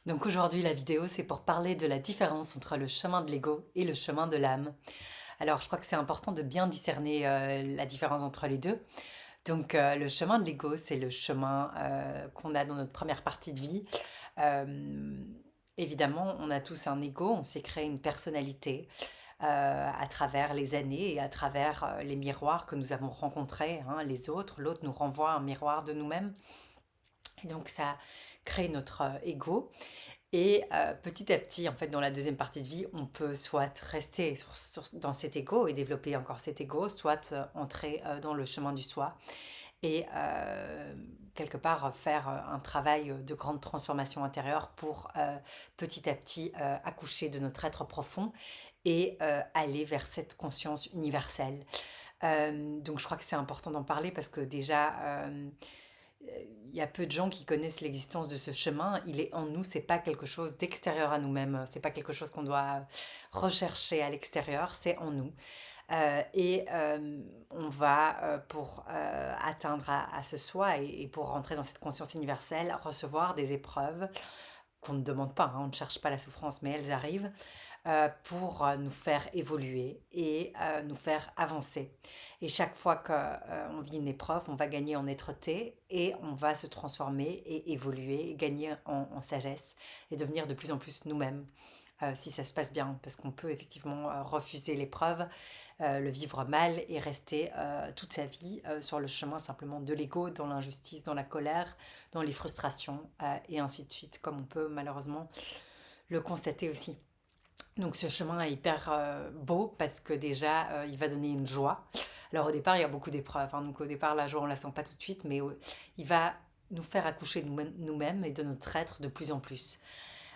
Donc aujourd'hui, la vidéo, c'est pour parler de la différence entre le chemin de l'ego et le chemin de l'âme. Alors, je crois que c'est important de bien discerner la différence entre les deux. Donc, le chemin de l'ego, c'est le chemin qu'on a dans notre première partie de vie. Euh, Évidemment, on a tous un ego, on s'est créé une personnalité à travers les années et à travers les miroirs que nous avons rencontrés, hein, les autres. L'autre nous renvoie un miroir de nous-mêmes. Et donc, ça crée notre ego. Et petit à petit, en fait, dans la deuxième partie de vie, on peut soit rester dans cet ego et développer encore cet ego, soit entrer dans le chemin du soi et quelque part faire un travail de grande transformation intérieure pour petit à petit accoucher de notre être profond et aller vers cette conscience universelle. Donc je crois que c'est important d'en parler parce que déjà, il y a peu de gens qui connaissent l'existence de ce chemin. Il est en nous, c'est pas quelque chose d'extérieur à nous-mêmes. C'est pas quelque chose qu'on doit rechercher à l'extérieur, c'est en nous. On va, pour atteindre à ce soi et pour rentrer dans cette conscience universelle, recevoir des épreuves qu'on ne demande pas, hein, on ne cherche pas la souffrance, mais elles arrivent pour nous faire évoluer et nous faire avancer. Et chaque fois qu'on vit une épreuve, on va gagner en êtreté et on va se transformer et évoluer, et gagner en sagesse et devenir de plus en plus nous-mêmes. Si ça se passe bien, parce qu'on peut effectivement refuser l'épreuve, le vivre mal et rester toute sa vie sur le chemin simplement de l'ego, dans l'injustice, dans la colère, dans les frustrations et ainsi de suite, comme on peut malheureusement le constater aussi. Donc ce chemin est hyper beau parce que déjà il va donner une joie. Alors au départ il y a beaucoup d'épreuves, hein, donc au départ la joie on la sent pas tout de suite, mais il va nous faire accoucher de nous-mêmes et de notre être de plus en plus.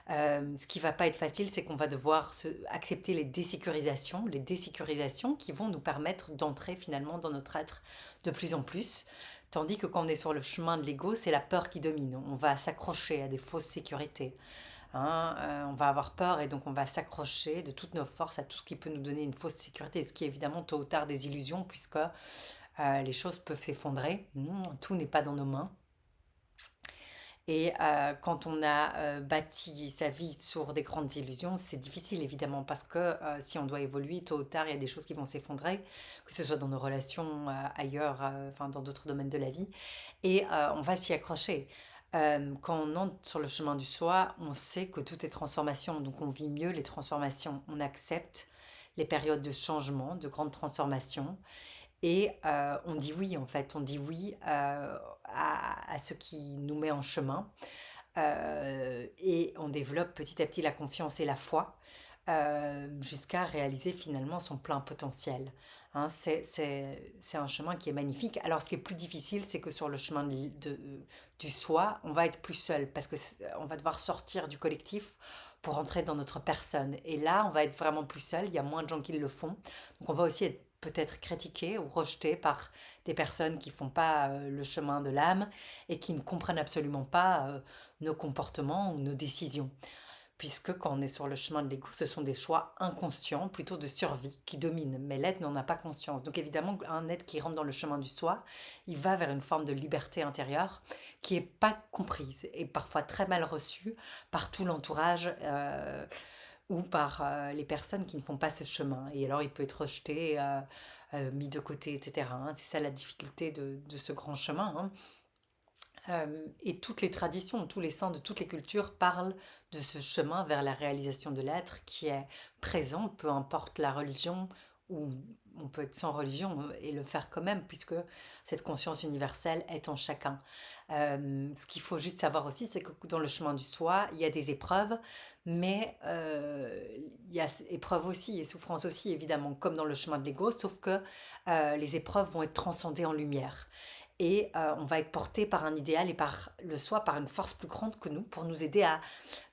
Ce qui va pas être facile, c'est qu'on va devoir accepter les désécurisations qui vont nous permettre d'entrer finalement dans notre être de plus en plus. Tandis que quand on est sur le chemin de l'ego, c'est la peur qui domine. On va s'accrocher à des fausses sécurités. Hein, on va avoir peur et donc on va s'accrocher de toutes nos forces à tout ce qui peut nous donner une fausse sécurité, ce qui est évidemment tôt ou tard des illusions puisque les choses peuvent s'effondrer. Tout n'est pas dans nos mains. Et quand on a bâti sa vie sur des grandes illusions, c'est difficile évidemment parce que si on doit évoluer, tôt ou tard, il y a des choses qui vont s'effondrer, que ce soit dans nos relations, ailleurs, enfin dans d'autres domaines de la vie, et on va s'y accrocher. Quand on entre sur le chemin du soi, on sait que tout est transformation, donc on vit mieux les transformations, on accepte les périodes de changement, de grandes transformations, et on dit oui, en fait, on dit oui à ce qui nous met en chemin. Et on développe petit à petit la confiance et la foi jusqu'à réaliser finalement son plein potentiel. Hein, c'est un chemin qui est magnifique. Alors ce qui est plus difficile, c'est que sur le chemin du soi, on va être plus seul parce que on va devoir sortir du collectif pour entrer dans notre personne. Et là, on va être vraiment plus seul, il y a moins de gens qui le font. Donc on va aussi être peut-être critiqué ou rejeté par des personnes qui font pas le chemin de l'âme et qui ne comprennent absolument pas nos comportements ou nos décisions. Puisque quand on est sur le chemin de l'ego, ce sont des choix inconscients, plutôt de survie, qui dominent. Mais l'être n'en a pas conscience. Donc évidemment, un être qui rentre dans le chemin du soi, il va vers une forme de liberté intérieure qui n'est pas comprise et parfois très mal reçue par tout l'entourage ou par les personnes qui ne font pas ce chemin. Et alors il peut être rejeté, mis de côté, etc., hein. C'est ça la difficulté de ce grand chemin, hein. Et toutes les traditions, tous les saints de toutes les cultures parlent de ce chemin vers la réalisation de l'être qui est présent, peu importe la religion, ou on peut être sans religion et le faire quand même, puisque cette conscience universelle est en chacun. Ce qu'il faut juste savoir aussi, c'est que dans le chemin du soi, il y a des épreuves, mais il y a épreuves aussi et souffrances aussi, évidemment, comme dans le chemin de l'ego, sauf que les épreuves vont être transcendées en lumière et on va être porté par un idéal et par le soi, par une force plus grande que nous, pour nous aider à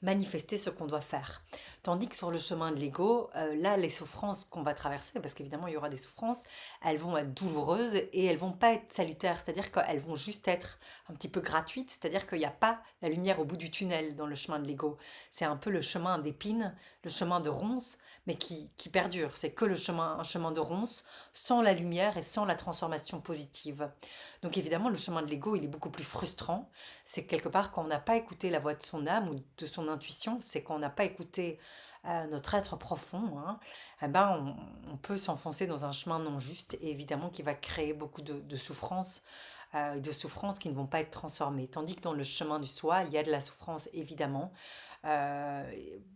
manifester ce qu'on doit faire. Tandis que sur le chemin de l'ego, là, les souffrances qu'on va traverser, parce qu'évidemment, il y aura des souffrances, elles vont être douloureuses et elles vont pas être salutaires, c'est-à-dire qu'elles vont juste être un petit peu gratuites, c'est-à-dire qu'il n'y a pas la lumière au bout du tunnel dans le chemin de l'ego. C'est un peu le chemin d'épines, le chemin de ronces, mais qui perdure. C'est que un chemin de ronces, sans la lumière et sans la transformation positive. Donc évidemment, le chemin de l'ego, il est beaucoup plus frustrant. C'est quelque part quand on n'a pas écouté la voix de son âme ou de son intuition, c'est quand on n'a pas écouté notre être profond, hein, eh ben on peut s'enfoncer dans un chemin non juste et évidemment qui va créer beaucoup de souffrances qui ne vont pas être transformées. Tandis que dans le chemin du soi, il y a de la souffrance évidemment,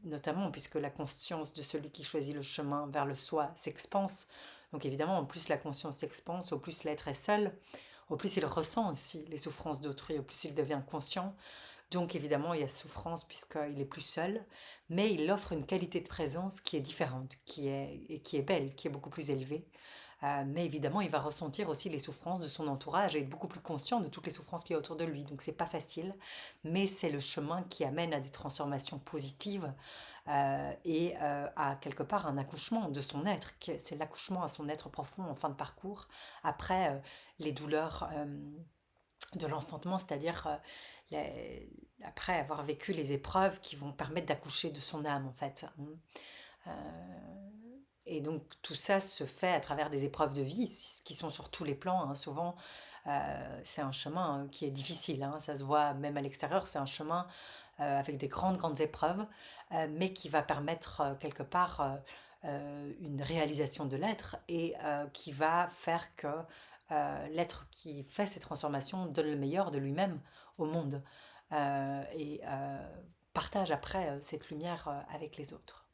notamment puisque la conscience de celui qui choisit le chemin vers le soi s'expanse. Donc évidemment, en plus la conscience s'expanse, au plus l'être est seul, au plus il ressent aussi les souffrances d'autrui, au plus il devient conscient. Donc évidemment, il y a souffrance puisqu'il est plus seul, mais il offre une qualité de présence qui est différente, et qui est belle, qui est beaucoup plus élevée. Mais évidemment, il va ressentir aussi les souffrances de son entourage et être beaucoup plus conscient de toutes les souffrances qu'il y a autour de lui. Donc c'est pas facile, mais c'est le chemin qui amène à des transformations positives à quelque part un accouchement de son être. C'est l'accouchement à son être profond en fin de parcours, après les douleurs de l'enfantement, c'est-à-dire après avoir vécu les épreuves qui vont permettre d'accoucher de son âme en fait. Et donc tout ça se fait à travers des épreuves de vie qui sont sur tous les plans, hein. Souvent, c'est un chemin qui est difficile, hein. Ça se voit même à l'extérieur, c'est un chemin avec des grandes, grandes épreuves, mais qui va permettre quelque part une réalisation de l'être et qui va faire que l'être qui fait ces transformations donne le meilleur de lui-même au monde et partage après cette lumière avec les autres.